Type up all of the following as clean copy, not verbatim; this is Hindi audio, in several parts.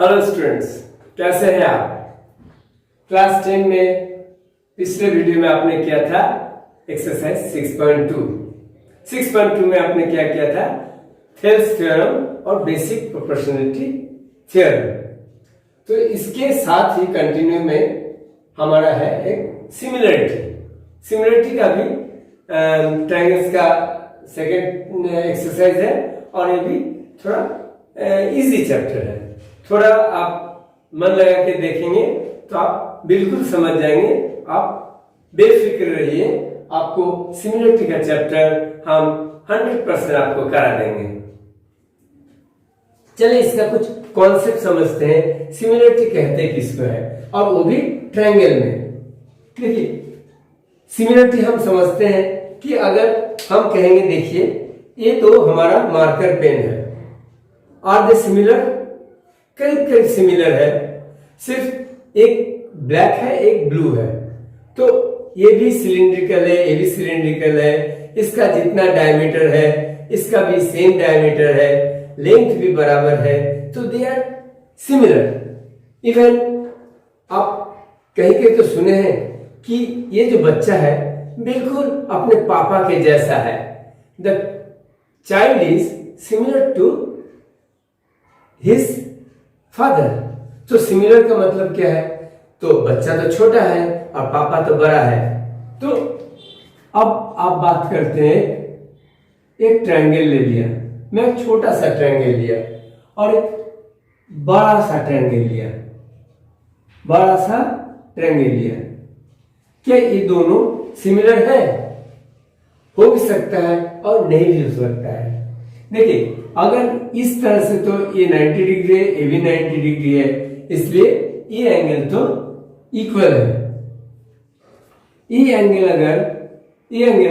हेलो स्टूडेंट्स, कैसे हैं आप। क्लास 10 में पिछले वीडियो में आपने किया था एक्सरसाइज 6.2 में आपने क्या किया था, थेल्स थ्योरम और बेसिक प्रोपोर्शनलिटी थ्योरम। तो इसके साथ ही कंटिन्यू में हमारा है एक सिमिलरिटी का भी ट्रायंगल्स का सेकंड एक्सरसाइज है और ये भी थोड़ा इजी चैप्टर है। थोड़ा आप मन लगा के देखेंगे तो आप बिल्कुल समझ जाएंगे। आप बेफिक्र रहिए, आपको सिमिलरिटी का चैप्टर हम 100% आपको करा देंगे। चलिए इसका कुछ कॉन्सेप्ट समझते हैं। सिमिलरिटी कहते किसको है और वो भी ट्रायंगल में। देखिए सिमिलरिटी हम समझते हैं कि अगर हम कहेंगे, देखिए ये तो हमारा मार्कर पेन है, आर दे सिमिलर, करीब सिमिलर है, सिर्फ एक ब्लैक है एक ब्लू है। तो ये भी सिलिंड्रिकल है, ये भी सिलिंड्रिकल है, इसका जितना डायमीटर है इसका भी सेम डायमीटर है, लेंथ भी बराबर है, तो दे आर सिमिलर। इवन आप कहीं तो सुने हैं कि ये जो बच्चा है बिल्कुल अपने पापा के जैसा है। The child is similar to his father. तो सिमिलर का मतलब क्या है, तो बच्चा तो छोटा है और पापा तो बड़ा है। तो अब आप बात करते हैं, एक ट्रायंगल ले लिया, मैं एक छोटा सा ट्रायंगल लिया और एक बड़ा सा ट्रायंगल लिया, क्या ये दोनों सिमिलर है? हो भी सकता है और नहीं भी हो सकता है। देखिए अगर इस तरह से तो ये 90 डिग्री है, ये भी 90 डिग्री है, इसलिए ये एंगल तो इक्वल है। ये एंगल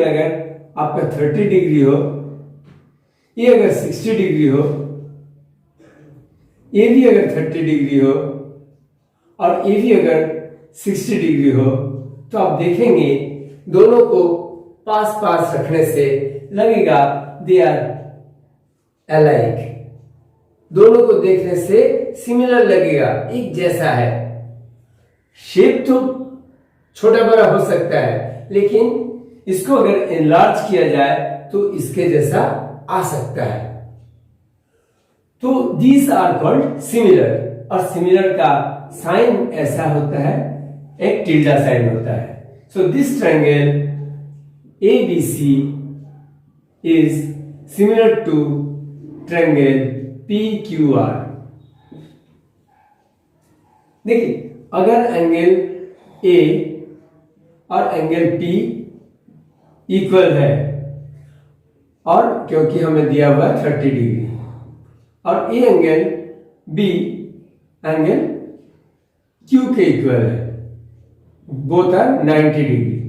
अगर आपका 30 डिग्री हो, ये अगर 60 डिग्री हो, ये भी अगर 30 डिग्री हो और ये भी अगर 60 डिग्री हो, तो आप देखेंगे दोनों को पास पास रखने से लगेगा दे आर अलाइक। दोनों को देखने से सिमिलर लगेगा, एक जैसा है। शेप तो छोटा बड़ा हो सकता है, लेकिन इसको अगर एनलार्ज किया जाए तो इसके जैसा आ सकता है। तो दीज आर कॉल्ड सिमिलर। और सिमिलर का साइन ऐसा होता है, एक टिल्डा साइन होता है। So this triangle ABC is similar to triangle PQR। देखिए अगर एंगल A और एंगल P इक्वल है, और क्योंकि हमें दिया हुआ 30 डिग्री, और ये एंगल B एंगल Q के इक्वल है, बोथ आर 90 डिग्री।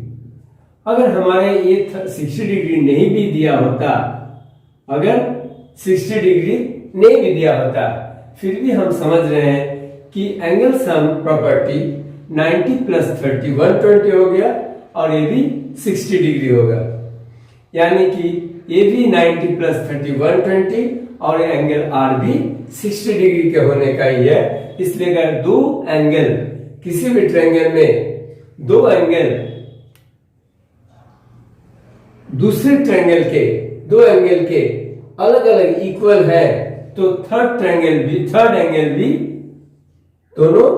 अगर हमारे ये 60 डिग्री नहीं भी दिया होता, अगर 60 डिग्री नहीं भी दिया होता, फिर भी हम समझ रहे हैं कि एंगल सम प्रॉपर्टी 90 प्लस 30 120 हो गया और ये भी 60 डिग्री होगा। यानी कि ये भी 90 प्लस 30 120 और ये एंगल आर भी 60 डिग्री के होने का ही है। इसलिए अगर दो एंगल, किसी भी ट्रायंगल में दो एंगल दूसरे दो एंगल के अलग अलग इक्वल है, तो थर्ड एंगल भी दोनों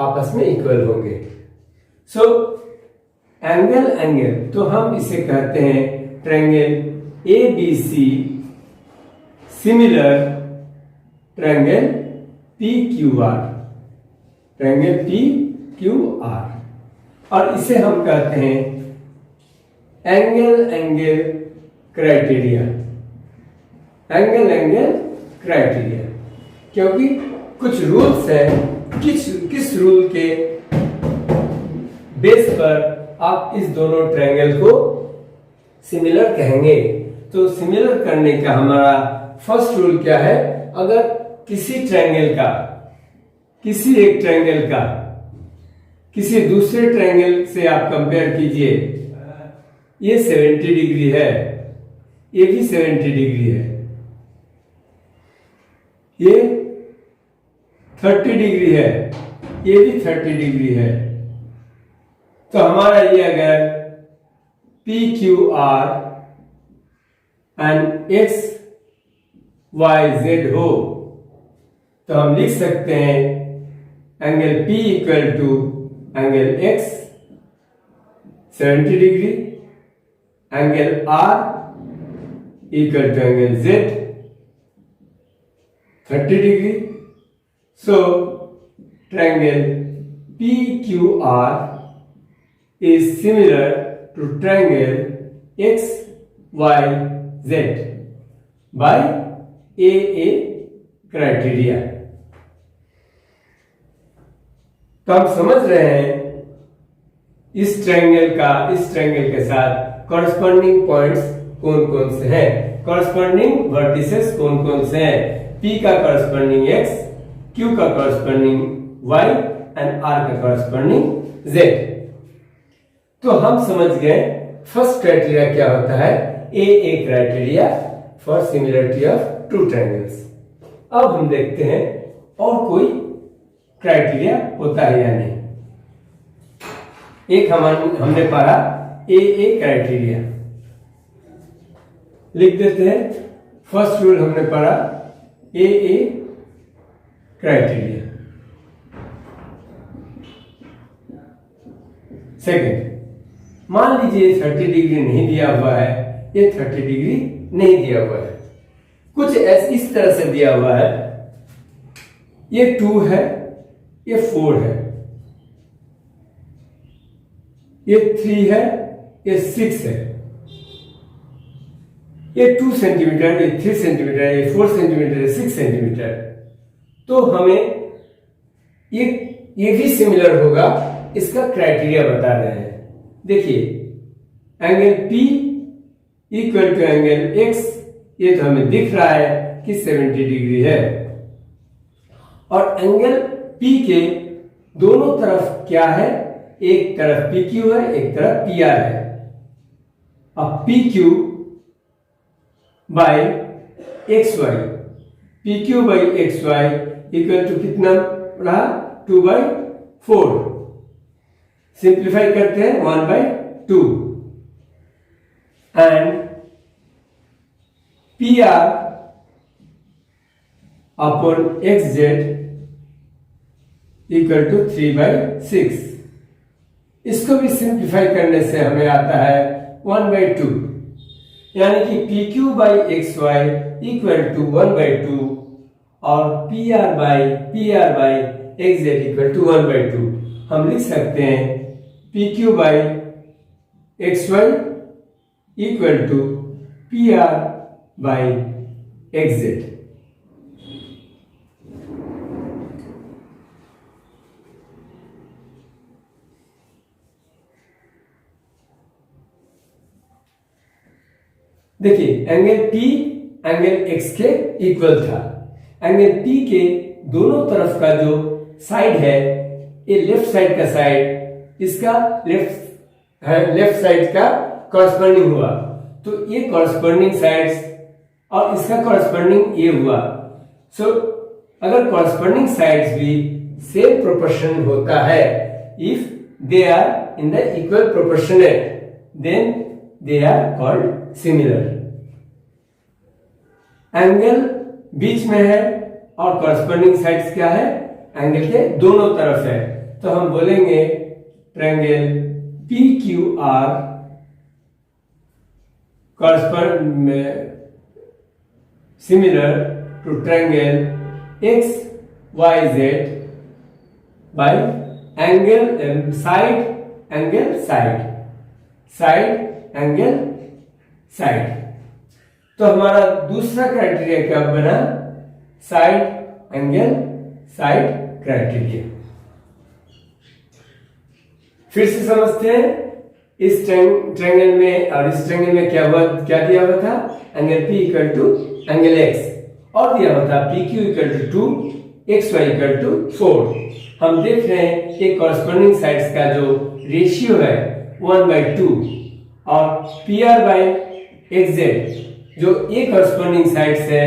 आपस में इक्वल होंगे। सो एंगल तो हम इसे कहते हैं triangle ABC similar triangle PQR। और इसे हम कहते हैं एंगल क्राइटेरिया। क्योंकि कुछ रूल्स हैं, किस रूल के बेस पर आप इस दोनों ट्रायंगल को सिमिलर कहेंगे। तो सिमिलर करने का हमारा फर्स्ट रूल क्या है, अगर किसी एक ट्रायंगल का किसी दूसरे ट्रायंगल से आप कंपेयर कीजिए, ये 70 डिग्री है, ये भी 70 डिग्री है, ये 30 डिग्री है, ये भी 30 डिग्री है। तो हमारा ये अगर P Q R and X Y Z हो तो हम लिख सकते हैं angle P equal to angle X 70 degree, angle R equal to angle Z 30 degree. So triangle PQR is similar to triangle XYZ by AA criteria। तो आप समझ रहे हैं इस ट्रायंगल के साथ कॉरस्पॉन्डिंग पॉइंट्स कौन कौन से हैं, कॉरस्पॉन्डिंग वर्टिसेस कौन कौन से हैं। P का कॉरस्पॉन्डिंग X, Q का कॉरस्पॉन्डिंग Y एंड R का कॉरस्पॉन्डिंग Z। तो हम समझ गए फर्स्ट क्राइटेरिया क्या होता है, AA criteria for similarity of two triangles. अब हम देखते हैं और कोई क्राइटेरिया होता है या नहीं। एक हमने पढ़ा AA क्राइटेरिया, लिख देते हैं। फर्स्ट रूल हमने पढ़ा AA क्राइटेरिया। सेकंड, मान लीजिए 30 डिग्री नहीं दिया हुआ है, ये 30 डिग्री नहीं दिया हुआ है, कुछ इस तरह से दिया हुआ है, ये 2 है, ये 4 है, ये 3 है, ये 6 है, ये 2 सेंटीमीटर, ये 3 सेंटीमीटर, ये 4 सेंटीमीटर, ये 6 सेंटीमीटर। तो हमें ये भी सिमिलर होगा, इसका क्राइटेरिया बता रहे हैं। देखिए angle P equal to angle X, ये तो हमें दिख रहा है कि 70 डिग्री है, और एंगल P के दोनों तरफ क्या है, एक तरफ PQ है, एक तरफ PR है। अब PQ by XY, PQ by XY equal to कितना रहा, 2/4। सिंप्लीफाई करते हैं 1/2 and PR upon XZ equal to 3/6। इसको भी सिंप्लीफाई करने से हमें आता है 1/2, यानी कि PQ by XY equal to 1/2 और PR by XZ equal to 1/2। हम लिख सकते हैं PQ by XY equal to PR by XZ। देखिए एंगल P एंगल X के इक्वल था। एंगल P के दोनों तरफ का जो साइड है, ये लेफ्ट साइड का साइड इसका लेफ्ट साइड का कॉरस्पॉन्डिंग हुआ, तो ये कॉरस्पॉन्डिंग साइड्स और इसका कॉरस्पॉन्डिंग ये हुआ। सो अगर कॉरस्पॉन्डिंग साइड्स भी सेम प्रोपोर्शन होता है, if they are in the equal proportionate, then they are called similar. Angle बीच में है और कॉरस्पॉन्डिंग साइड्स क्या है, एंगल के दोनों तरफ है, तो हम बोलेंगे triangle PQR similar to triangle XYZ by angle side angle side. तो हमारा दूसरा क्राइटेरिया क्या बना, साइड एंगल साइड क्राइटेरिया। फिर से समझते हैं, इस ट्रायंगल में और इस ट्रायंगल में क्या दिया हुआ था, angle P equal to angle X, और दिया हुआ था PQ equal to 2, XY equal to 4। हम देख रहे हैं कि कॉरस्पॉन्डिंग साइड्स का जो रेशियो है 1/2 और PR बाई XZ जो ए कॉरस्पॉन्डिंग साइड्स है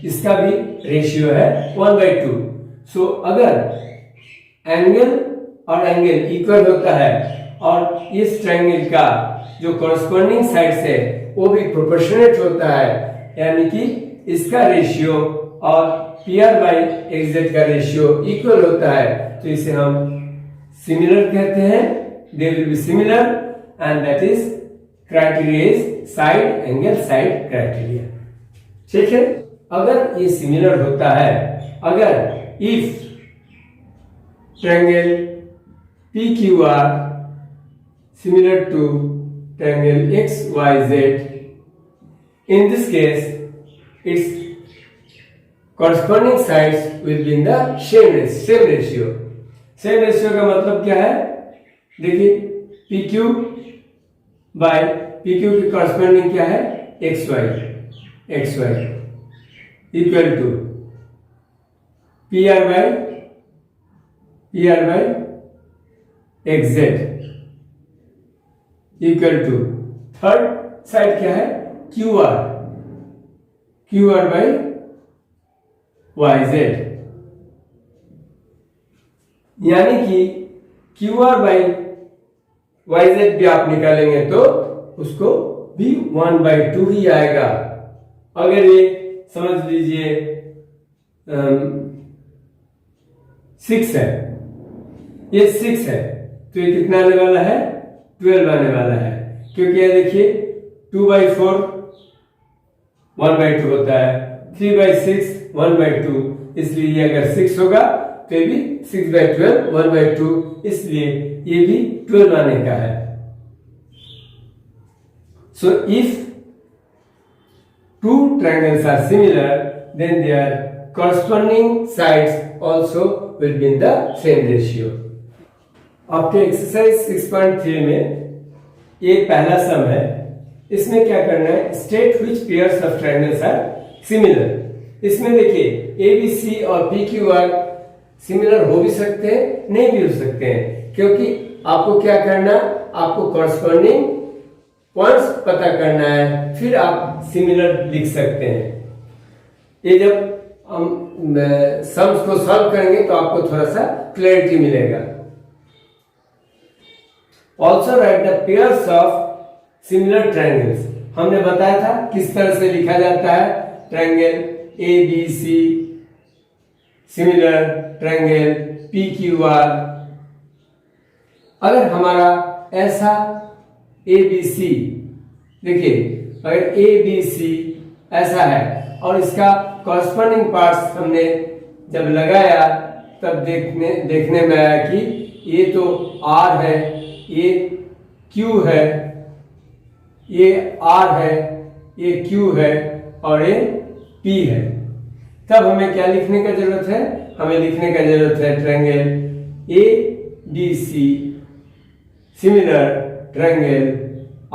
इसका भी रेशियो है 1/2। सो अगर एंगल और एंगल इक्वल होता है और इस ट्रायंगल का जो कॉरस्पॉन्डिंग साइड्स है वो भी प्रोपोर्शनेट होता है, यानी कि इसका रेशियो और PR बाई XZ का रेशियो इक्वल होता है, तो इसे हम सिमिलर कहते हैं। They will be similar and that is criteria is side angle side criteria. ठीक है, अगर ये सिमिलर होता है, अगर if triangle PQR similar to triangle XYZ, in this case its corresponding sides will be in the same ratio। same ratio का मतलब क्या है, देखिए PQ बाय PQ की corresponding क्या है, XY equal to PR by XZ equal to third side क्या है, QR बाई YZ, यानी कि QR बाई YZ भी आप निकालेंगे तो उसको भी 1/2 ही आएगा। अगर ये समझ लीजिए 6 है, ये 6 है, तो ये कितना आने वाला है, 12 आने वाला है, क्योंकि ये देखिए 2/4 1/2 होता है, 3/6 1/2, इसलिए ये अगर 6 होगा तो ये भी 6/12 1/2, इसलिए ये भी 12 आने का है। So if two triangles are similar, then their corresponding sides also will be in the same ratio। आपके एक्सरसाइज 6.3 में ये पहला सम है, इसमें क्या करना है, state which pairs of triangles are similar. इसमें देखिए ABC और PQR सिमिलर हो भी सकते हैं, नहीं भी हो सकते हैं, क्योंकि आपको क्या करना, आपको कॉरस्पॉन्डिंग पॉइंट्स पता करना है, फिर आप सिमिलर लिख सकते हैं। ये जब हम सम्स को सॉल्व करेंगे तो आपको थोड़ा सा क्लैरिटी मिलेगा। Also right the pairs of similar triangles. हमने बताया था किस तरह से लिखा जाता है, triangle ABC similar triangle PQR। अगर हमारा ऐसा ABC, देखिए अगर ABC ऐसा है और इसका कॉरस्पॉन्डिंग पार्ट्स हमने जब लगाया तब देखने में आया कि ये तो R है, ये Q है, ये R है, ये Q है और ये P है। तब हमें क्या लिखने का जरूरत है, हमें लिखने का जरूरत है triangle ABC similar triangle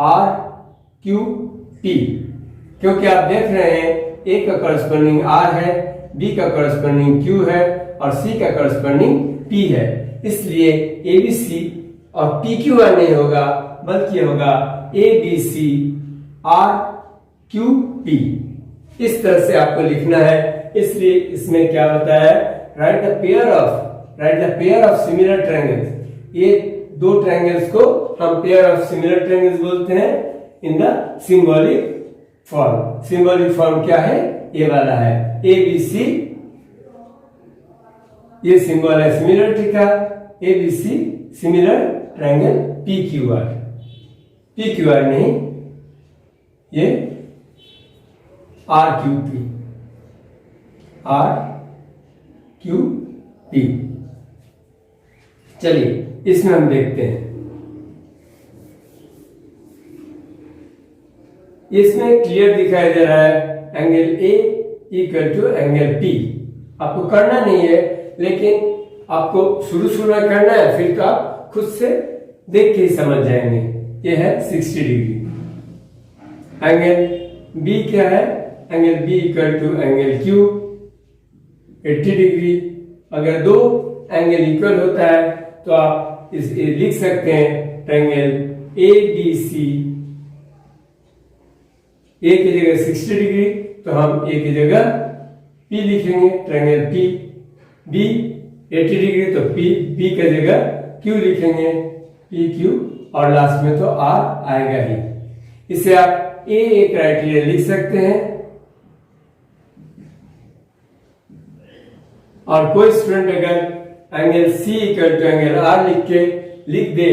RQP, क्योंकि आप देख रहे हैं A का करस्पॉन्डिंग R है, B का करस्पॉन्डिंग Q है और C का करस्पॉन्डिंग P है, इसलिए ABC और PQR नहीं होगा बल्कि होगा ABC RQP। इस तरह से आपको लिखना है, इसलिए इसमें क्या होता है, right the pair of similar triangles. ये दो ट्रायंगल्स को हम पेयर ऑफ सिमिलर ट्रायंगल्स बोलते हैं in the symbolic form. Symbolic form क्या है, ये वाला है ABC, ये सिंबल है सिमिलरिटी का, ABC सिमिलर ट्रायंगल PQR नहीं, ये RQP। चलिए इसमें हम देखते हैं, इसमें क्लियर दिखाई दे रहा है angle A equal to angle P। आपको करना नहीं है, लेकिन आपको शुरू में करना है, फिर तो आप खुद से देख के ही समझ जाएंगे। ये है 60 डिग्री। एंगल B क्या है, angle B equal to angle Q 80 degree. अगर दो एंगल इक्वल होता है तो आप इसे लिख सकते हैं ट्रायंगल ABC, A की जगह 60 डिग्री तो हम A की जगह P लिखेंगे, ट्रायंगल P बी 80 डिग्री तो पी की जगह क्यू लिखेंगे, पी क्यू, और लास्ट में तो आर आएगा ही। इसे आप ए क्राइटेरिया लिख सकते हैं। और कोई स्टूडेंट अगर angle C equal to angle R लिख दे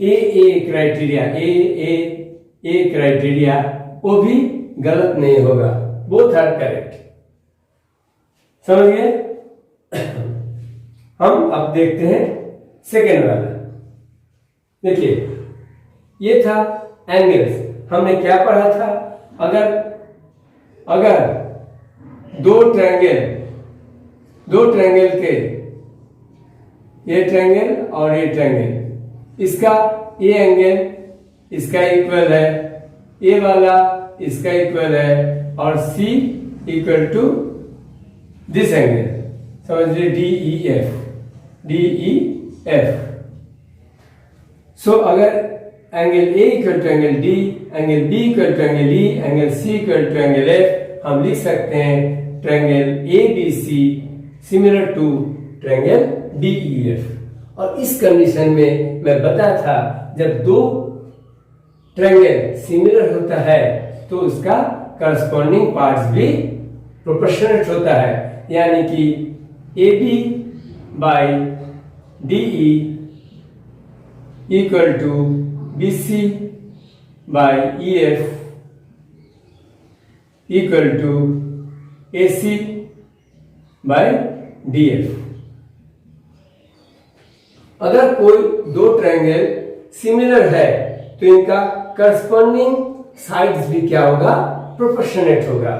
ए क्राइटेरिया, ए क्राइटेरिया, वो भी गलत नहीं होगा, बोथ आर करेक्ट। समझ गए? हम अब देखते हैं सेकेंड वाला। देखिए, ये था एंगल्स। हमने क्या पढ़ा था? अगर दो ट्रायंगल के, ये ट्रायंगल और ये ट्रायंगल, इसका ये एंगल इसका इक्वल है, ए वाला इसका इक्वल है, और C equal to this angle, समझ लीजिए DEF। सो अगर angle A equal to angle D, angle B equal to angle E, angle C equal to angle F, हम लिख सकते हैं triangle ABC similar to triangle DEF। और इस कंडीशन में मैं बताया था, जब दो ट्रायंगल सिमिलर होता है तो उसका करस्पॉन्डिंग पार्ट्स भी प्रोपोर्शनेट होता है, यानी कि AB by DE equal to BC by EF equal to AC by DF। अगर कोई दो ट्रायंगल सिमिलर है तो इनका करस्पॉन्डिंग साइड्स भी क्या होगा? प्रोपोर्शनेट होगा।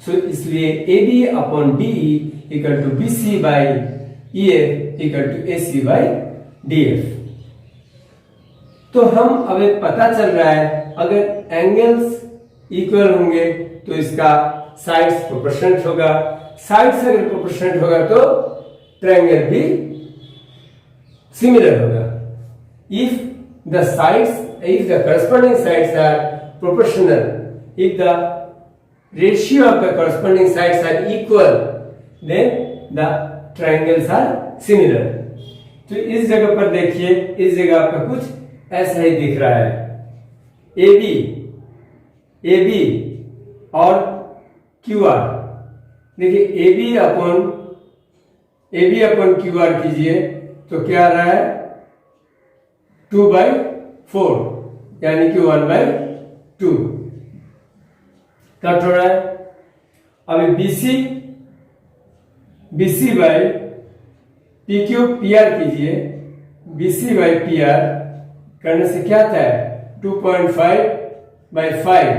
सो इसलिए AB upon DE equal to BC by EF equal to AC by DF। तो हम अभी पता चल रहा है, अगर एंगल्स इक्वल होंगे तो इसका साइड्स प्रोपोर्शनेट होगा, साइड्स अगर प्रोपोर्शनेट होगा तो ट्रायंगल भी सिमिलर होगा। If the corresponding sides are proportional, if the ratio of the corresponding sides are equal, then the triangles are similar। तो इस जगह पर देखिए, इस जगह आपका कुछ ऐसा ही दिख रहा है। AB और QR, देखिए AB अपॉन QR कीजिए तो क्या आ रहा है? 2/4, यानी कि 1/2 कट हो रहा है। अभी BC बाई PQ PR कीजिए, BC बाई PR करने से क्या आता है? 2.5/5,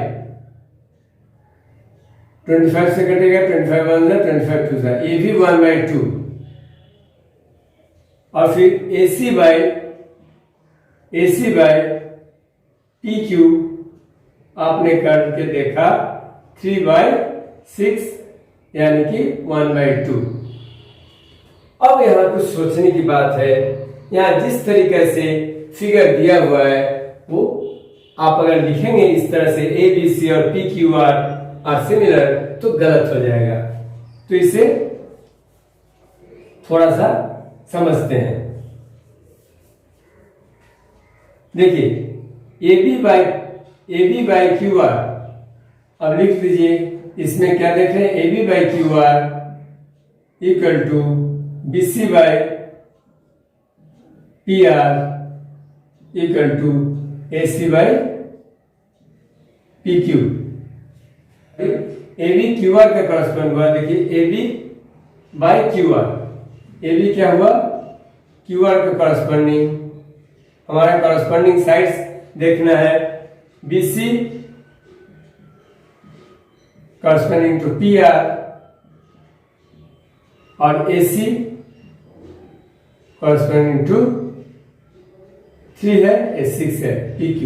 25 से कटेगा, 25 1 जा, 25 2 जा, ये भी 1/2। और फिर AC बाई PQ आपने करके देखा 3/6, यानी कि 1/2। अब यहाँ कुछ सोचने की बात है, यहाँ जिस तरीके से फिगर दिया हुआ है वो आप अगर लिखेंगे इस तरह से ABC और PQR आर सिमिलर तो गलत हो जाएगा। तो इसे थोड़ा सा समझते हैं। देखिए, AB बाई QR, अब लिख दीजिए, इसमें क्या देख रहे हैं? AB by QR equal to BC by PR equal to AC by PQ। AB QR का करस्पॉन्ड हुआ। देखिए, AB बाई QR, AB क्या हुआ? QR का करस्पॉन्डिंग, हमारा करस्पॉन्डिंग साइड्स देखना है। BC करस्पॉन्डिंग टू PR और AC करस्पॉन्डिंग टू 3 है, 6 है, PQ।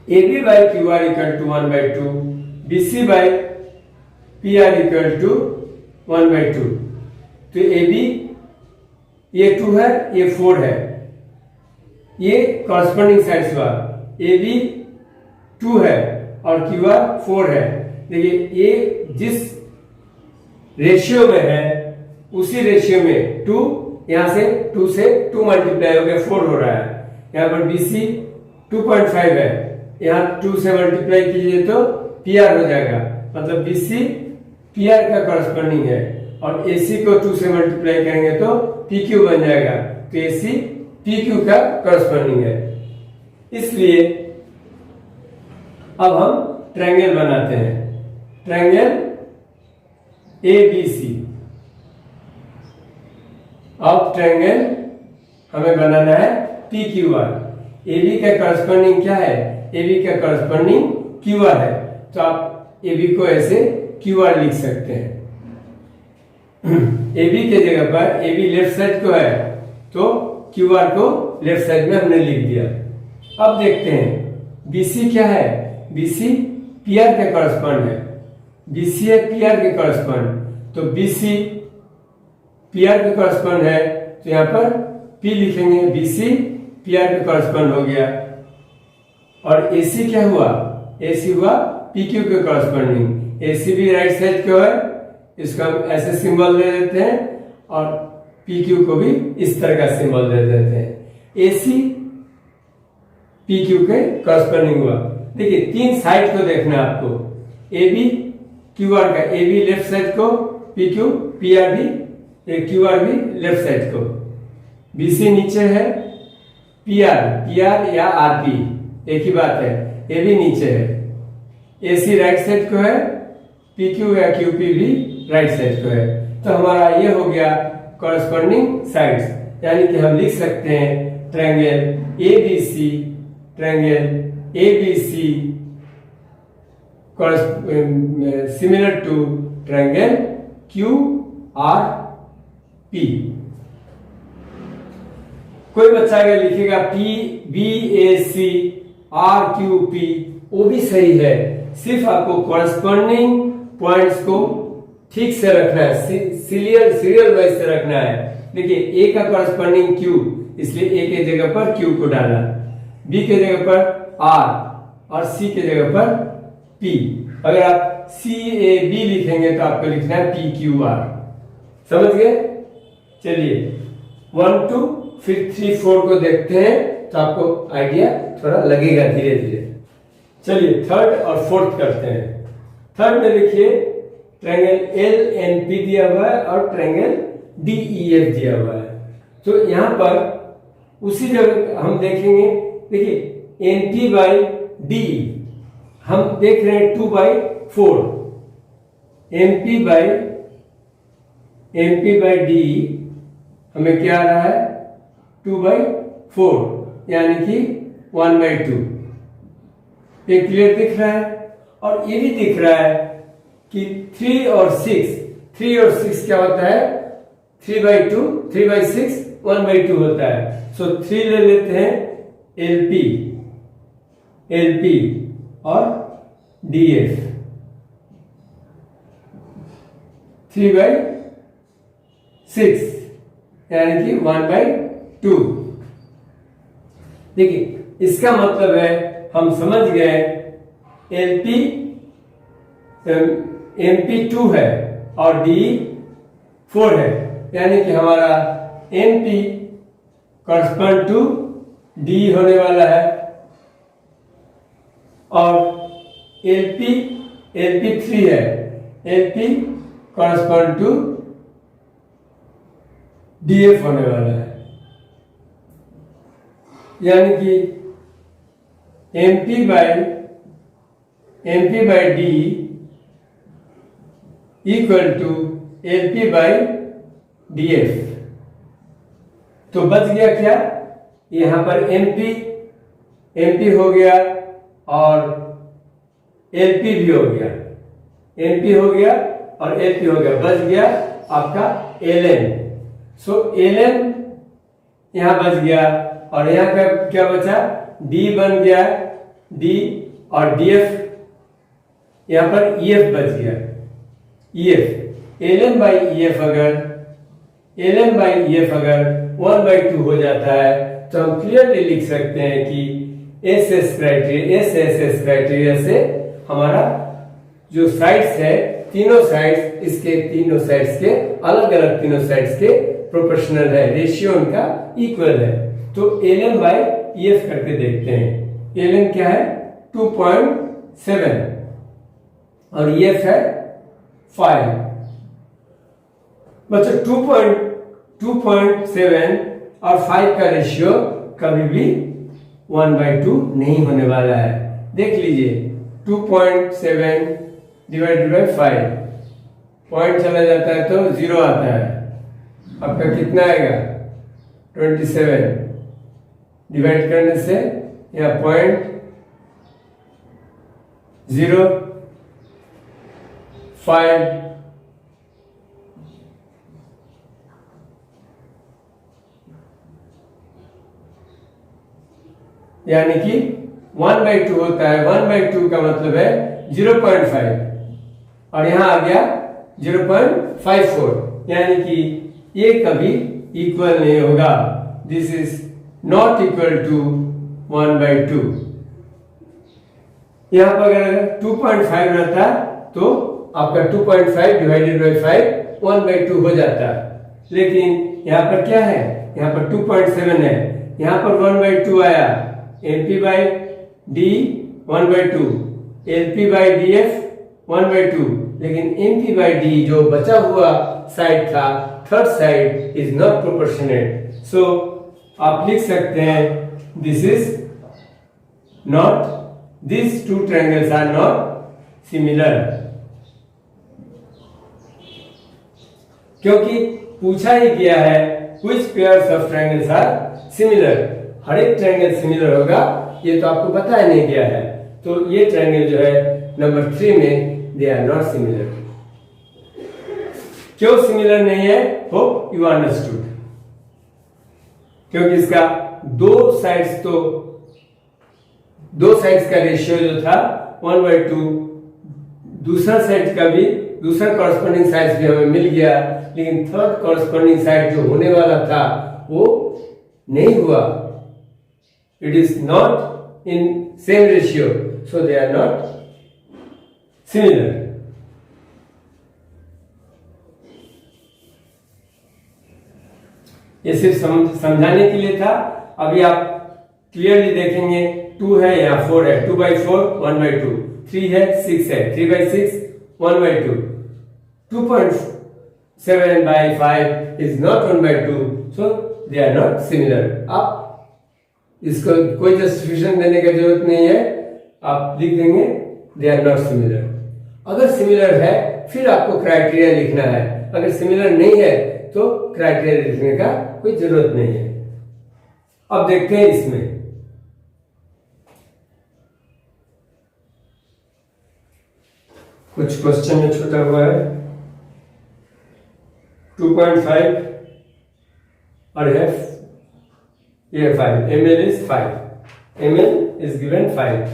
AB by QR equal to 1/2, BC by PR equal to 1/2। तो AB ये 2 है, ये 4 है, ये कॉरस्पॉन्डिंग साइड्स हुआ। AB 2 है और QR 4 है। देखिए, ये जिस रेशियो में है, उसी रेशियो में 2, यहां से 2 से 2 मल्टीप्लाई हो गया 4 हो रहा है। यहाँ पर BC 2.5 है, यहाँ 2 से मल्टीप्लाई कीजिए तो PR हो जाएगा, मतलब BC PR का करस्पॉन्डिंग है, और AC को 2 से मल्टीप्लाई करेंगे तो PQ बन जाएगा, तो AC PQ का करस्पॉन्डिंग है। इसलिए अब हम ट्रायंगल बनाते हैं, ट्रायंगल ABC। अब ट्रायंगल हमें बनाना है PQR। AB का करस्पॉन्डिंग क्या है? AB का करस्पॉन्डिंग QR है, तो आप AB को ऐसे QR लिख सकते हैं। AB के जगह पर AB लेफ्ट साइड को है, तो QR को लेफ्ट साइड में हमने लिख दिया। अब देखते हैं BC क्या है? BC PR के करस्पॉन्ड है, BC है PR के करस्पॉन्ड, तो BC PR के करस्पॉन्ड है, तो यहाँ पर P लिखेंगे, BC PR के करस्पॉन्ड हो गया। और AC क्या हुआ? AC हुआ PQ के करस्पॉन्डिंग, AC भी राइट साइड को है, इसका हम ऐसे सिंबल दे देते हैं, और PQ को भी इस तरह का सिंबल दे देते हैं। AC PQ के करस्पॉन्डिंग हुआ। देखिए 3 साइड को देखना है आपको, AB QR का, AB लेफ्ट साइड को, PQ PR भी, QR भी लेफ्ट साइड को, BC नीचे है, PR या RP एक ही बात है, AB नीचे है, AC राइट साइड को है, PQ या QP भी राइट साइड को है। तो हमारा ये हो गया कॉरस्पॉन्डिंग साइड्स, यानी कि हम लिख सकते हैं triangle ABC, triangle ABC similar to triangle QRP। कोई बच्चा अगर लिखेगा PBAC RQP, वो भी सही है, सिर्फ आपको कॉरस्पॉन्डिंग पॉइंट्स को ठीक से रखना है, सीरियल वाइज से रखना है। देखिए A का कॉरस्पॉन्डिंग Q, इसलिए A के जगह पर Q को डाला, B के जगह पर R और C के जगह पर P। अगर आप CAB लिखेंगे तो आपको लिखना है PQR। समझ गए? चलिए 1 2 फिर 3 4 को देखते हैं, तो आपको आइडिया थोड़ा लगेगा धीरे धीरे। चलिए थर्ड और फोर्थ करते हैं। थर्ड में देखिए ट्रायंगल LNP दिया हुआ है और ट्रायंगल DEF दिया हुआ है। तो यहां पर उसी जगह हम देखेंगे, देखिए NP बाई D हम देख रहे हैं 2/4, MP बाई D हमें क्या आ रहा है? 2/4, यानी कि 1/2। ये क्लियर दिख रहा है। और ये भी दिख रहा है कि 3 और 6 क्या होता है? 3/2, 3/6 1/2 होता है। सो 3 ले लेते हैं LP और DF, 3/6 यानी कि 1/2। देखिए इसका मतलब है हम समझ गए MP 2 है और D 4 है, यानी कि हमारा MP कॉरस्पॉन्ड टू D होने वाला है, और LP 3 है, LP कॉरस्पॉन्ड टू DF होने वाला है, यानी कि MP by D equal to LP by DF। तो बच गया क्या? यहां पर MP हो गया और LP भी हो गया, MP हो गया और LP हो गया, बच गया आपका LN। सो LN यहां बच गया, और यहां का क्या बचा? D बन गया, D और DF, यहां पर EF बच गया, EF। LN बाई EF अगर 1/2 हो जाता है, तो हम क्लियरली लिख सकते हैं कि SSS क्राइटेरिया से हमारा जो साइड्स है तीनों साइड्स इसके तीनों साइड्स के अलग अलग तीनों साइड्स के प्रोपोर्शनल है, रेशियो उनका इक्वल है। तो ln बाय EF करके देखते हैं। ln क्या है 2.7 और EF है 5। बच्चों 2.7 और 5 का रेशियो कभी भी 1/2 नहीं होने वाला है। देख लीजिए 2.7 डिवाइडेड बाय 5, पॉइंट चला जाता है तो 0 आता है। आपका कितना आएगा 27, डिवाइड करने से यहाँ 0.05 यानी कि 1/2 होता है। 1/2 का मतलब है 0.5 और यहां आ गया 0.54, यानी कि ये कभी इक्वल नहीं होगा। This is not equal to 1/2। यहां पर अगर 2.5 रहता तो आपका 2.5 डिवाइडेड बाई 5 1/2 हो जाता, लेकिन यहां पर क्या है, यहां पर 2.7 है, यहां पर 1/2 आया। LP by D 1/2, LP by DF 1/2, लेकिन MP बाई D जो बचा हुआ साइड था, third side is not proportionate. So आप लिख सकते हैं this is not, this two triangles are not similar. क्योंकि पूछा ही गया है which pairs of triangles are similar, हर एक ट्रायंगल सिमिलर होगा, ये तो आपको बताया नहीं गया है। तो ये ट्रायंगल जो है नंबर 3 में दे आर नॉट सिमिलर। क्यों सिमिलर नहीं है? Hope you understood. क्योंकि इसका दो साइड्स का रेशियो जो था 1/2, दूसरा साइड का भी, दूसरा कॉरस्पॉन्डिंग साइड भी हमें मिल गया, लेकिन थर्ड कॉरस्पॉन्डिंग साइड जो होने वाला था वो नहीं हुआ। It is not in same ratio, so they are not similar. ये सिर्फ समझाने के लिए था। अभी आप क्लियरली देखेंगे 2 है, यहाँ 4 है, 2/4 1/2, 3 है 6 है, 3/6 1/2, 2.7/5 is not 1/2, so they are not similar। आप इसको कोई जस्टिफिकेशन देने की जरूरत नहीं है, आप लिख देंगे दे आर नॉट सिमिलर। अगर सिमिलर है फिर आपको क्राइटेरिया लिखना है, अगर सिमिलर नहीं है तो क्राइटेरिया लिखने का कोई जरूरत नहीं है। अब देखते हैं इसमें कुछ क्वेश्चन में छूटा हुआ है। 2.5 और ये 5, ml is 5, ml is given 5।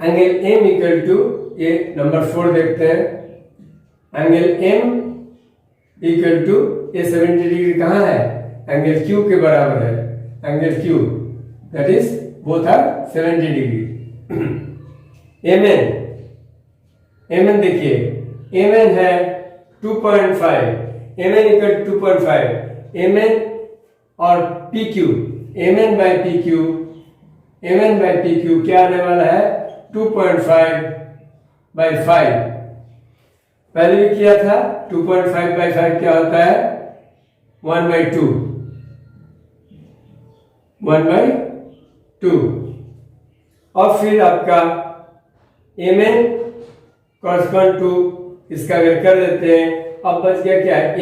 Angle M equal to, ये नंबर 4 देखते हैं, एंगल M इक्वल टू, ये 70 डिग्री कहाँ है, एंगल Q के बराबर है, angle Q that is both are 70 degree. MN देखिए, MN है 2.5, MN इक्वल 2.5, MN और PQ, MN बाय PQ क्या आने वाला है 2.5/5। पहले भी किया था, 2.5/5 क्या होता है 1/2, 1/2। और फिर आपका MN कॉरस्पॉन्ड टू, इसका अगर कर देते हैं, अब बच गया क्या है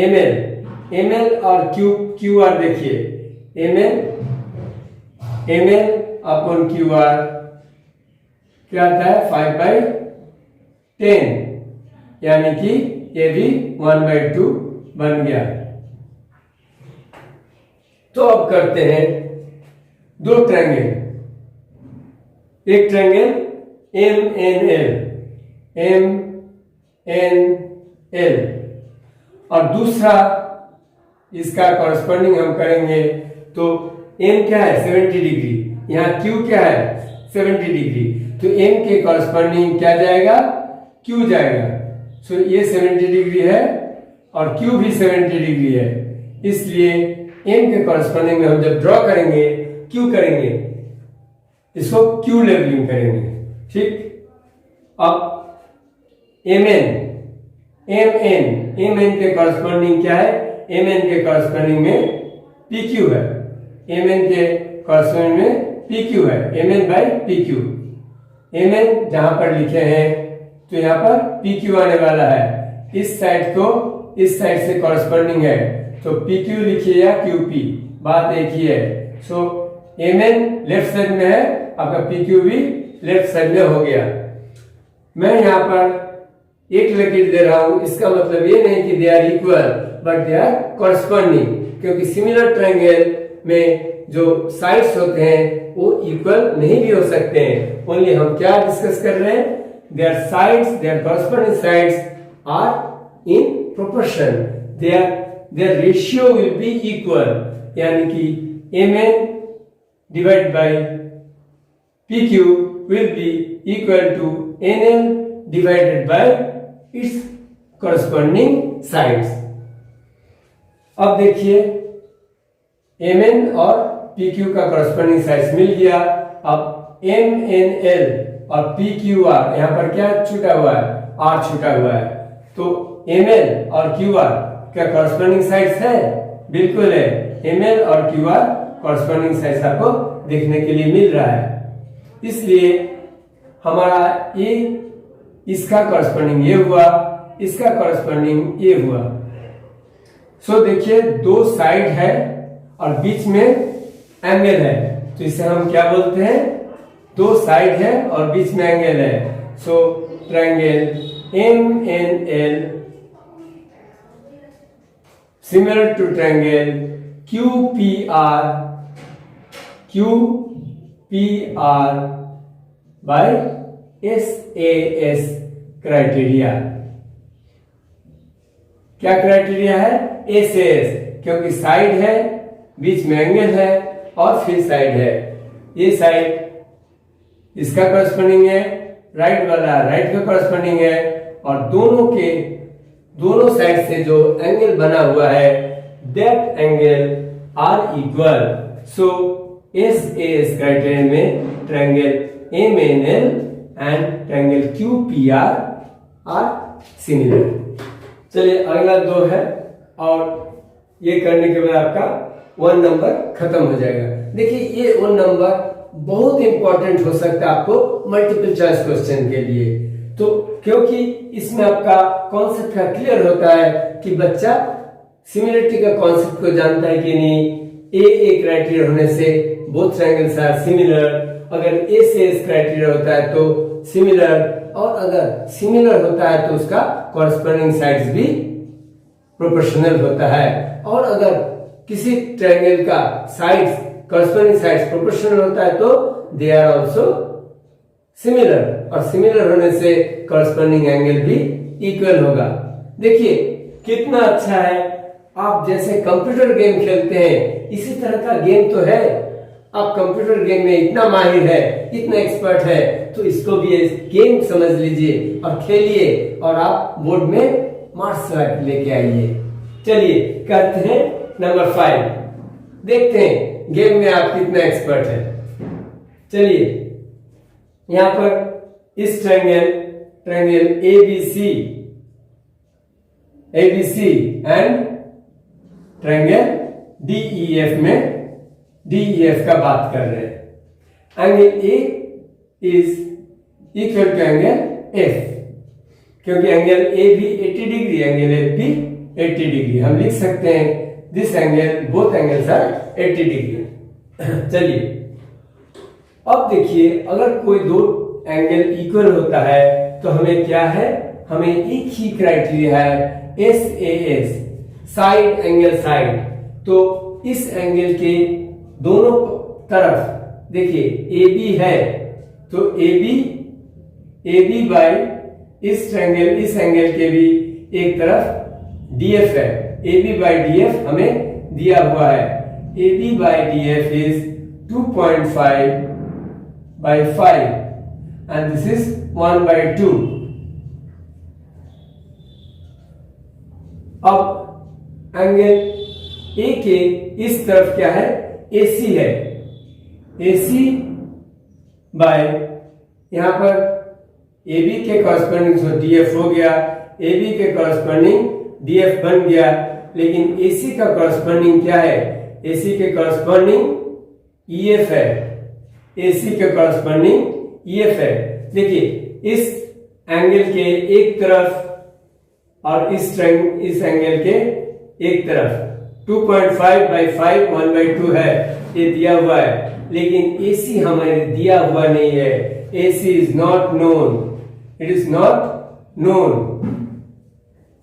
ML और QR देखिए, ML अपॉन QR क्या आता है 5/10, यानी कि ये भी 1/2 बन गया। तो अब करते हैं दो ट्रायंगल, एक ट्रायंगल MNL और दूसरा इसका कॉरस्पॉन्डिंग हम करेंगे। तो M क्या है 70 डिग्री, यहाँ Q क्या है 70 डिग्री, तो m के कॉरस्पॉन्डिंग क्या जाएगा, q जाएगा। सो ये 70 डिग्री है और q भी 70 डिग्री है, इसलिए m के कॉरस्पॉन्डिंग में हम जब ड्रॉ करेंगे q करेंगे, इसको q लेबलिंग करेंगे, ठीक। अब mn के कॉरस्पॉन्डिंग क्या है, mn के कॉरस्पॉन्डिंग में pq है, mn के कॉरस्पॉन्डिंग में pq है, mn बाई pq। mn जहां पर लिखे हैं तो यहाँ पर pq आने वाला है, इस साइड को इस साइड से कॉरस्पॉन्डिंग है, तो pq लिखिए या qp, बात एक ही है। सो mn लेफ्ट साइड में है, आपका pq भी लेफ्ट साइड में हो गया। मैं यहाँ पर एक लकीर दे रहा हूं, इसका मतलब ये नहीं कि they are equal, but they are corresponding, क्योंकि सिमिलर ट्रायंगल में जो साइड्स होते हैं वो इक्वल नहीं भी हो सकते हैं। ओनली हम क्या डिस्कस कर रहे हैं, their sides, their corresponding sides are in proportion, their ratio will be equal, यानी कि mn divide by pq will be equal to nl divided by its corresponding sides। अब देखिए mn और pq का corresponding sides मिल गया। अब mnl और pqr, यहाँ पर क्या छूटा हुआ है, r छूटा हुआ है, तो ml और qr क्या corresponding sides है, बिल्कुल है। ml और qr corresponding sides आपको देखने के लिए मिल रहा है, इसलिए हमारा ये इसका कॉरस्पॉन्डिंग ये हुआ, इसका कॉरस्पॉन्डिंग ये हुआ। सो देखिए दो साइड है और बीच में एंगल है, तो इसे हम क्या बोलते हैं, दो साइड है और बीच में एंगल है। So triangle MNL similar to triangle QPR by SAS criteria. क्या क्राइटेरिया है, SAS, क्योंकि साइड है, बीच में एंगल है और फिर साइड है। ये साइड इसका कॉरस्पॉन्डिंग है, राइट वाला राइट का कॉरस्पॉन्डिंग है, और दोनों साइड से जो एंगल बना हुआ है that angle are equal. So SAS criteria में triangle MNL and triangle QPR are similar. चलिए अगला दो है, और ये करने के बाद आपका 1 नंबर खत्म हो जाएगा। देखिए ये 1 नंबर बहुत इंपॉर्टेंट हो सकता है आपको मल्टीपल चॉइस क्वेश्चन के लिए, तो क्योंकि इसमें आपका कॉन्सेप्ट का क्लियर होता है कि बच्चा सिमिलरिटी का कॉन्सेप्ट को जानता है कि नहीं। ए क्राइटेरिया होने से बोथ ट्रायंगल्स आर सिमिलर, अगर SAS क्राइटेरिया होता है तो सिमिलर, और अगर सिमिलर होता है तो उसका कॉरस्पॉन्डिंग साइड्स भी प्रोपोर्शनल होता है, और अगर किसी ट्रायंगल का साइड्स कॉरस्पॉन्डिंग साइड्स प्रोपोर्शनल होता है तो दे आर आल्सो सिमिलर, और सिमिलर होने से कॉरस्पॉन्डिंग एंगल भी इक्वल होगा। देखिए कितना अच्छा है, आप जैसे कंप्यूटर गेम खेलते हैं इसी तरह का गेम तो है। आप कंप्यूटर गेम में इतना माहिर है, इतना एक्सपर्ट है, तो इसको भी गेम समझ लीजिए और खेलिए, और आप बोर्ड में मार्क्स लेके आइए। चलिए करते हैं नंबर 5, देखते हैं गेम में आप कितना एक्सपर्ट है। चलिए यहां पर इस triangle ABC and triangle DEF में DEF का बात कर रहे हैं। Angle A is equal to angle F, क्योंकि एंगल A भी 80 डिग्री, एंगल F भी 80 डिग्री, हम लिख सकते हैं this angle, both angles are 80 degree. चलिए अब देखिए अगर कोई दो एंगल इक्वल होता है तो हमें क्या है, हमें एक ही क्राइटेरिया है SAS, साइड एंगल साइड। तो इस एंगल के दोनों तरफ देखिए AB है, तो AB बाय इस एंगल के भी एक तरफ DF है, AB बाय DF हमें दिया हुआ है। AB by DF is 2.5 by 5 and this is 1 by 2. अब एंगल ए के इस तरफ क्या है, AC है, AC बाय यहां पर AB के कॉरस्पॉन्डिंग तो DF हो गया, AB के कॉरस्पॉन्डिंग DF बन गया, लेकिन AC का कॉरस्पॉन्डिंग क्या है, AC के कॉरस्पॉन्डिंग EF है, AC के कॉरस्पॉन्डिंग EF है। देखिए इस एंगल के एक तरफ और इस एंगल के एक तरफ 2.5 by 5 1 by 2 है, ये दिया हुआ है, लेकिन AC हमारे दिया हुआ नहीं है, AC is not known, it is not known,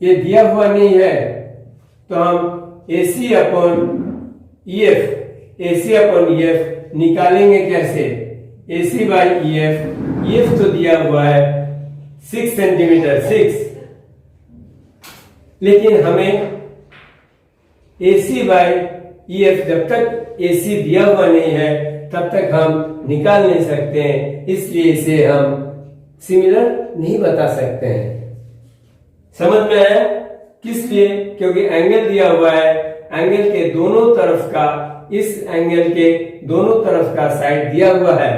ये दिया हुआ नहीं है, तो हम AC अपॉन EF निकालेंगे कैसे, AC बाई EF तो दिया हुआ है 6 सेंटीमीटर 6, लेकिन हमें AC बाई EF जब तक AC दिया हुआ नहीं है तब तक हम निकाल नहीं सकते हैं, इसलिए इसे हम सिमिलर नहीं बता सकते हैं। समझ में आया? किस लिए? क्योंकि एंगल दिया हुआ है, एंगल के दोनों तरफ का, इस एंगल के दोनों तरफ का साइड दिया हुआ है,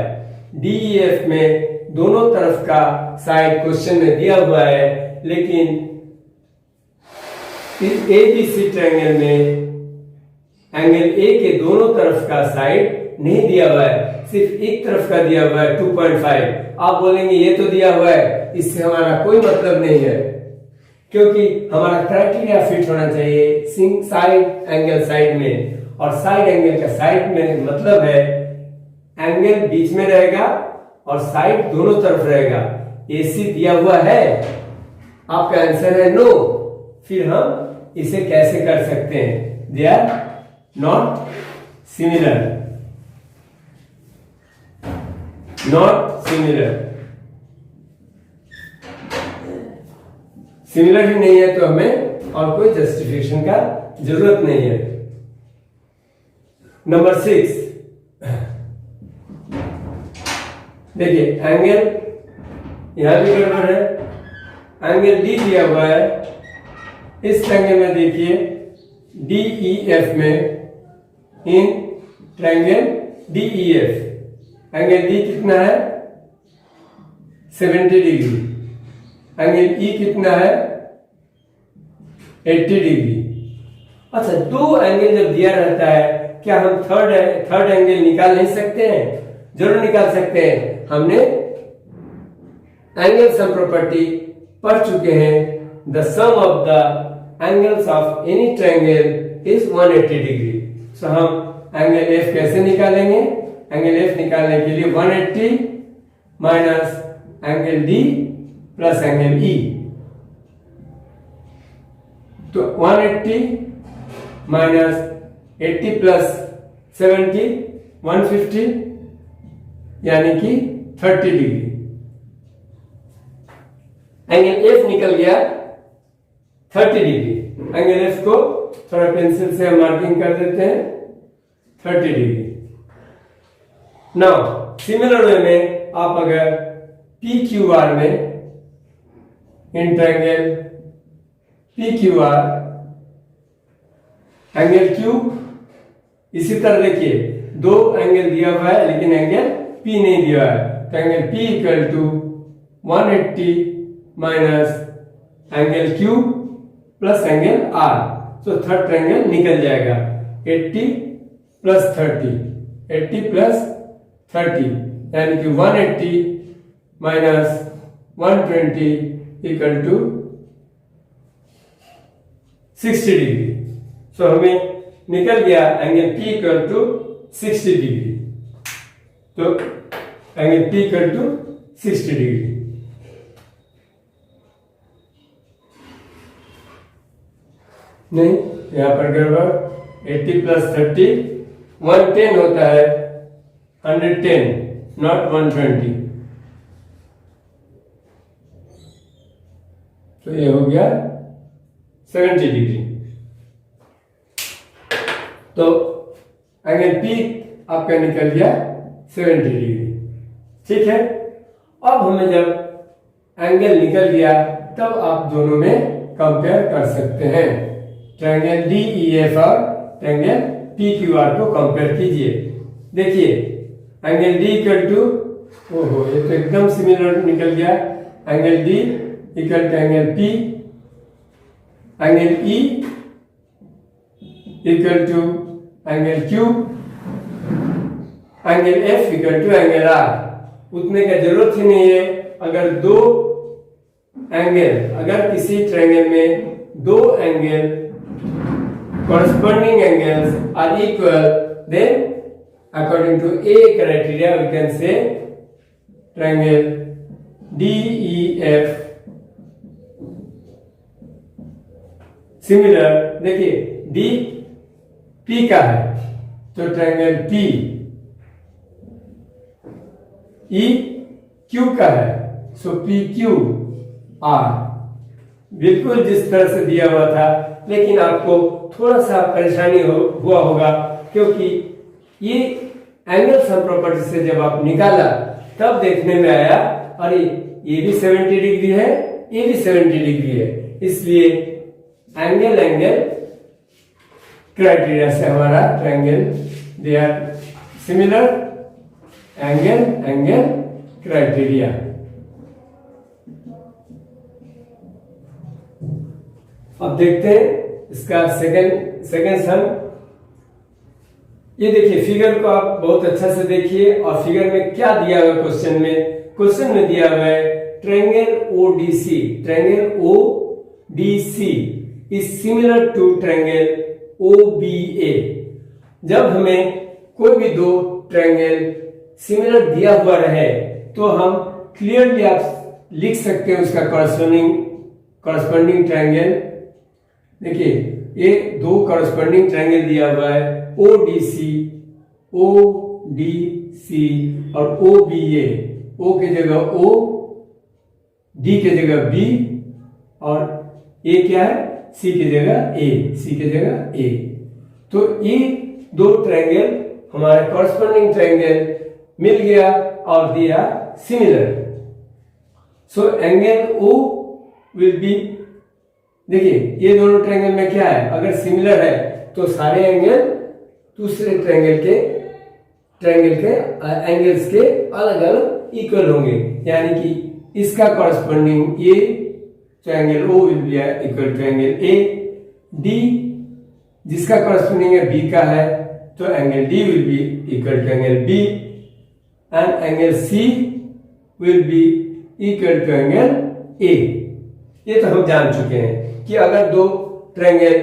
DEF में दोनों तरफ का साइड क्वेश्चन में दिया हुआ है, लेकिन इस ABC ट्रायंगल में एंगल A के दोनों तरफ का साइड नहीं दिया हुआ है, सिर्फ एक तरफ का दिया हुआ है 2.5। आप बोलेंगे ये तो दिया हुआ है, इससे हमारा कोई मतलब नहीं है, क्योंकि हमारा क्राइटेरिया फिट होना चाहिए साइड एंगल साइड में, और साइड एंगल का साइड में मतलब है एंगल बीच में रहेगा और साइड दोनों तरफ रहेगा। AC दिया हुआ है, आपका आंसर है नो, फिर हम इसे कैसे कर सकते हैं, they are not similar, not similar, similar ही नहीं है तो हमें और कोई जस्टिफिकेशन का जरूरत नहीं है। नंबर 6, देखिए एंगल यहां भी गड़बड़ है, एंगल D दिया हुआ है, इस एंगल में देखिए DEF में, in triangle DEF angle D कितना है 70 डिग्री, एंगल E कितना है 80 डिग्री। अच्छा, दो एंगल जब दिया रहता है क्या हम थर्ड एंगल निकाल नहीं सकते हैं? जरूर निकाल सकते हैं, हमने एंगल सम प्रॉपर्टी पढ़ चुके हैं, the sum of the angles of any triangle is 180 degree. So हम एंगल F कैसे निकालेंगे? एंगल F निकालने के लिए 180 minus angle D plus angle E, तो 180 माइनस 80 प्लस 70 150 यानी कि 30 डिग्री। एंगल F निकल गया 30 डिग्री, एंगल F को थोड़ा पेंसिल से मार्किंग कर देते हैं 30 डिग्री। नाउ सिमिलर वे में आप अगर PQR में in triangle PQR angle Q, इसी तरह देखिए दो एंगल दिया हुआ है लेकिन एंगल P नहीं दिया है, तो angle P equal to 180 minus angle Q plus angle R, तो थर्ड ट्रायंगल निकल जाएगा 80 प्लस 30, 80 प्लस 30 यानी कि 180 minus 120 equal to 60 degree. So हमें निकल गया angle P equal to 60 degree, तो angle P equal to 60 degree. नहीं, यहां पर गड़बड़, 80 प्लस 30 110 होता है, 110 नॉट 120, तो ये हो गया 70 डिग्री। तो एंगल P आपका निकल गया 70 डिग्री। ठीक है। अब हमें जब एंगल निकल गया तब आप दोनों में कंपेयर कर सकते हैं। ट्रायंगल DEF और ट्रायंगल PQR को कंपेयर कीजिए। देखिए एंगल D इक्वल टू, ओहो ये तो एकदम सिमिलर निकल गया। Angle D equal to angle P, angle E equal to angle Q, angle F equal to angle R। उतने का जरूरत ही नहीं है। अगर दो एंगल, अगर किसी ट्रायंगल में दो angle corresponding angles are equal, then according to A criteria we can say triangle DEF similar। देखिए D P का है तो ट्रायंगल P, E Q का है सो PQR। बिल्कुल जिस तरह से दिया हुआ था, लेकिन आपको थोड़ा सा परेशानी हुआ होगा क्योंकि ये एंगल सम प्रॉपर्टी से जब आप निकाला तब देखने में आया अरे ये भी 70 डिग्री है, ये भी 70 डिग्री है, इसलिए एंगल क्राइटेरिया से हमारा triangle they are similar, angle criteria. अब देखते हैं इसका सेकंड सम। ये देखिए फिगर को आप बहुत अच्छा से देखिए और फिगर में क्या दिया हुआ है। क्वेश्चन में दिया हुआ है triangle ODC is similar to triangle OBA। जब हमें कोई भी दो ट्रायंगल सिमिलर दिया हुआ रहे तो हम क्लियरली आप लिख सकते हैं उसका कॉरस्पॉन्डिंग ट्रायंगल। देखिए ये दो कॉरस्पॉन्डिंग ट्रायंगल दिया हुआ है ODC और OBA। O के जगह O, D के जगह B और A क्या है, C के जगह A। तो ये दो ट्रायंगल हमारे कॉरस्पॉन्डिंग ट्रायंगल मिल गया और दिया similar. So angle O will B, देखिए ये दोनों ट्रायंगल में क्या है, अगर सिमिलर है तो सारे एंगल दूसरे ट्रायंगल के एंगल्स के अलग अलग इक्वल होंगे, यानी कि इसका कॉरस्पॉन्डिंग ये triangle O will be equal to angle A। D जिसका कॉरस्पॉन्डिंग है B का है तो angle D will be equal to angle B and angle C will be equal to angle A। ये तो हम जान चुके हैं कि अगर दो ट्रायंगल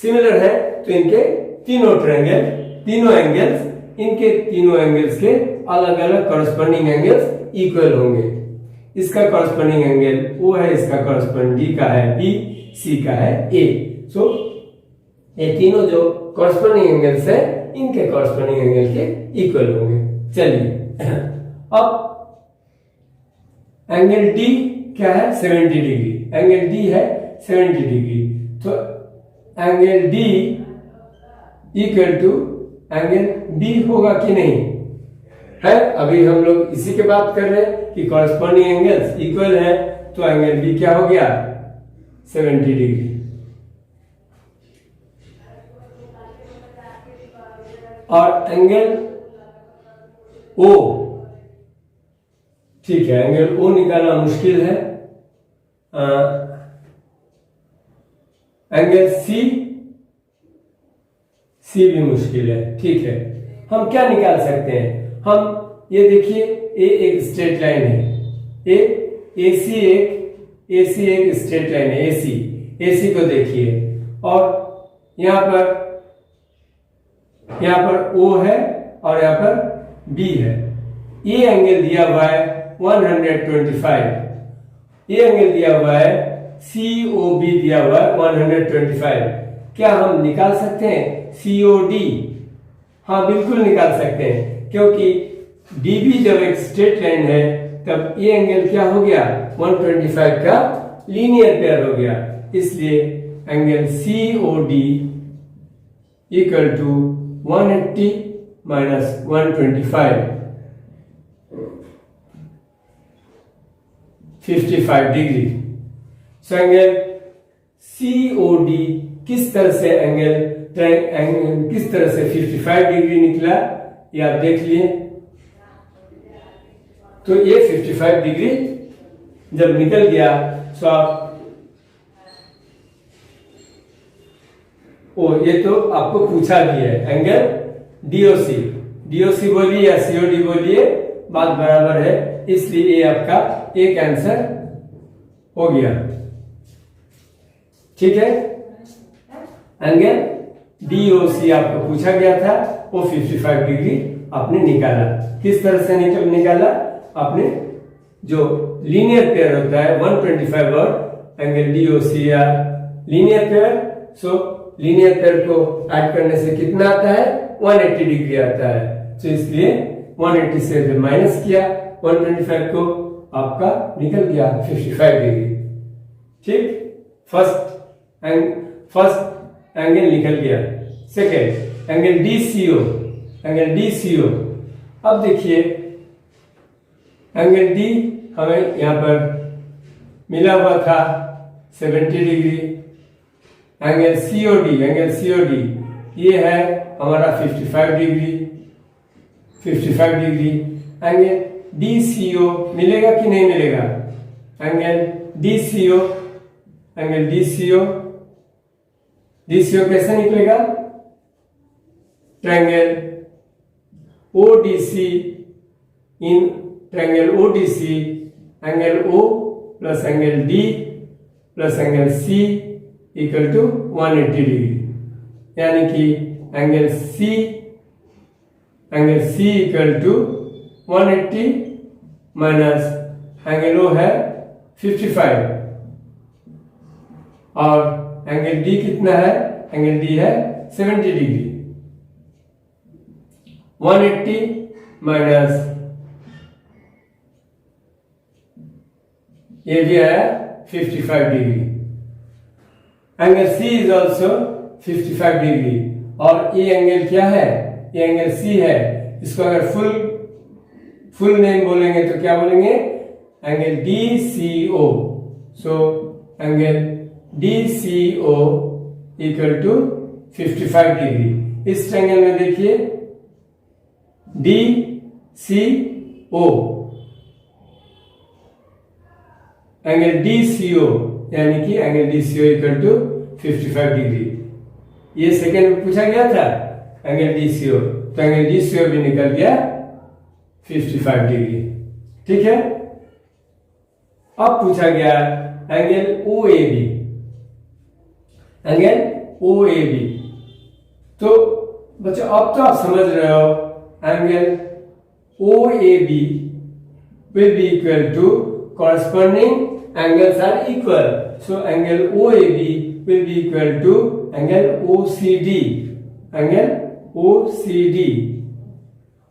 सिमिलर है तो इनके तीनों एंगल्स के अलग अलग कॉरस्पॉन्डिंग एंगल्स इक्वल होंगे। इसका कॉरस्पॉन्डिंग एंगल O है, इसका कॉरस्पॉन्डिंग D का है B, C का है A। सो ये तीनों जो कॉरस्पॉन्डिंग एंगल्स है इनके कॉरस्पॉन्डिंग एंगल के इक्वल होंगे। चलिए अब एंगल D क्या है, 70 डिग्री। एंगल D है 70 डिग्री, तो angle D equal to angle B होगा कि नहीं है। अभी हम लोग इसी के बात कर रहे हैं कि कॉरस्पॉन्डिंग एंगल्स इक्वल है, तो एंगल B क्या हो गया, 70 डिग्री। और एंगल O, ठीक है एंगल O निकालना मुश्किल है। एंगल C भी मुश्किल है। ठीक है, हम क्या निकाल सकते हैं, हम ये देखिए A एक स्ट्रेट लाइन है, AC एक स्ट्रेट लाइन है, AC को देखिए और यहाँ पर O है और यहाँ पर B है। ये एंगल दिया हुआ है 125, ये एंगल दिया हुआ है COB दिया हुआ है 125। क्या हम निकाल सकते हैं COD? हाँ बिल्कुल निकाल सकते हैं, क्योंकि DB जब एक स्ट्रेट लाइन है तब ये एंगल क्या हो गया, 125 का लीनियर पेयर हो गया, इसलिए angle COD equal to 180 minus 125। 55 degree. So angle COD किस तरह से किस तरह से 55 डिग्री निकला ये आप देख लिए। तो ये 55 डिग्री जब निकल गया तो आप ये तो आपको पूछा भी है एंगल DOC बोलिए या COD बोलिए, बात बराबर है, इसलिए ये आपका एक आंसर हो गया। ठीक है, एंगल DOC आपको पूछा गया था, वो 55 डिग्री आपने निकाला। किस तरह से निकाला? आपने जो लीनियर पेयर होता है 125 और एंगल DOC या लीनियर पेयर, सो लीनियर पेयर को ऐड करने से कितना आता है? 180 डिग्री आता है। तो इसलिए 180 से जब माइनस किया 125 को, आपका निकल गया 55 डिग्री। ठीक, फर्स्ट एंगल निकल गया। Second angle DCO। अब देखिए एंगल D हमें यहां पर मिला हुआ था 70 डिग्री। एंगल COD ये है हमारा 55 डिग्री। एंगल DCO मिलेगा कि नहीं मिलेगा? एंगल DCO कैसे निकलेगा? Triangle ODC angle O plus angle D plus angle C equal to 180 degree, यानी कि angle C equal to 180 minus angle O है 55 और एंगल D कितना है? एंगल D है 70 डिग्री। 180 माइनस ये भी आया 55 degree. Angle C is also 55 degree और ये एंगल क्या है? ये एंगल C है। इसको अगर फुल नेम बोलेंगे तो क्या बोलेंगे? Angle DCO। So angle DCO equal to 55 degree. इस ट्रायंगल में देखिए DCO एंगल DCO, यानी कि angle DCO equal to 55 degree. ये सेकेंड में पूछा गया था एंगल DCO, तो एंगल DCO भी निकल गया 55 डिग्री। ठीक है, अब पूछा गया एंगल OAB। तो बच्चों अब तो आप समझ रहे हो angle OAB will be equal to corresponding angles are equal, so angle OAB will be equal to angle OCD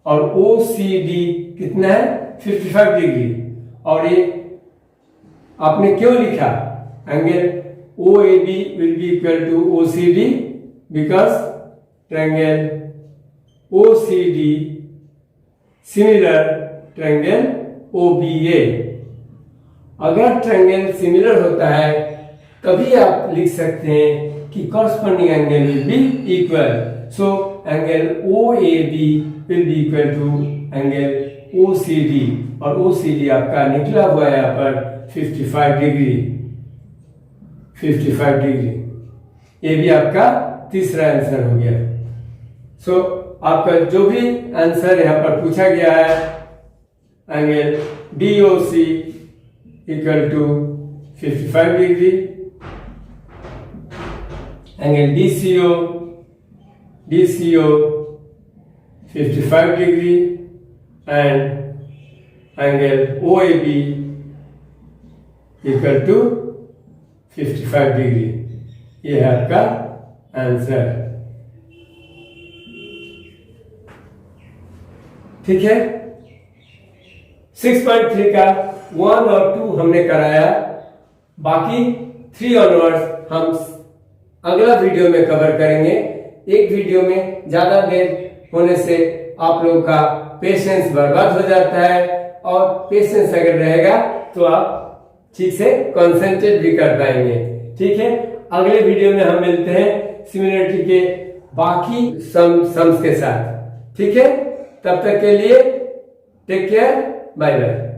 और OCD कितना है? 55 डिग्री। और ये आपने क्यों लिखा angle OAB will be equal to OCD? because triangle OCD similar triangle OBA। अगर ट्रायंगल सिमिलर होता है तभी आप लिख सकते हैं कि corresponding angle will be equal. So angle OAB will be equal to angle OCD और OCD आपका निकला हुआ है यहाँ पर 55 डिग्री। ये भी आपका तीसरा आंसर हो गया। सो आपका जो भी आंसर यहाँ पर पूछा गया है angle DOC equal to 55 degree, angle DCO 55 degree and angle OAB equal to 55 degree. ये है आपका आंसर। ठीक है, 6.3 का 1 और 2 हमने कराया, बाकी 3 ऑनवर्ड्स हम अगला वीडियो में कवर करेंगे। एक वीडियो में ज्यादा देर होने से आप लोगों का पेशेंस बर्बाद हो जाता है, और पेशेंस अगर रहेगा तो आप ठीक से कंसंट्रेट भी कर पाएंगे। ठीक है, अगले वीडियो में हम मिलते हैं सिमिलरिटी के बाकी सम्स के साथ। ठीक है, तब तक के लिए टेक केयर, बाय बाय।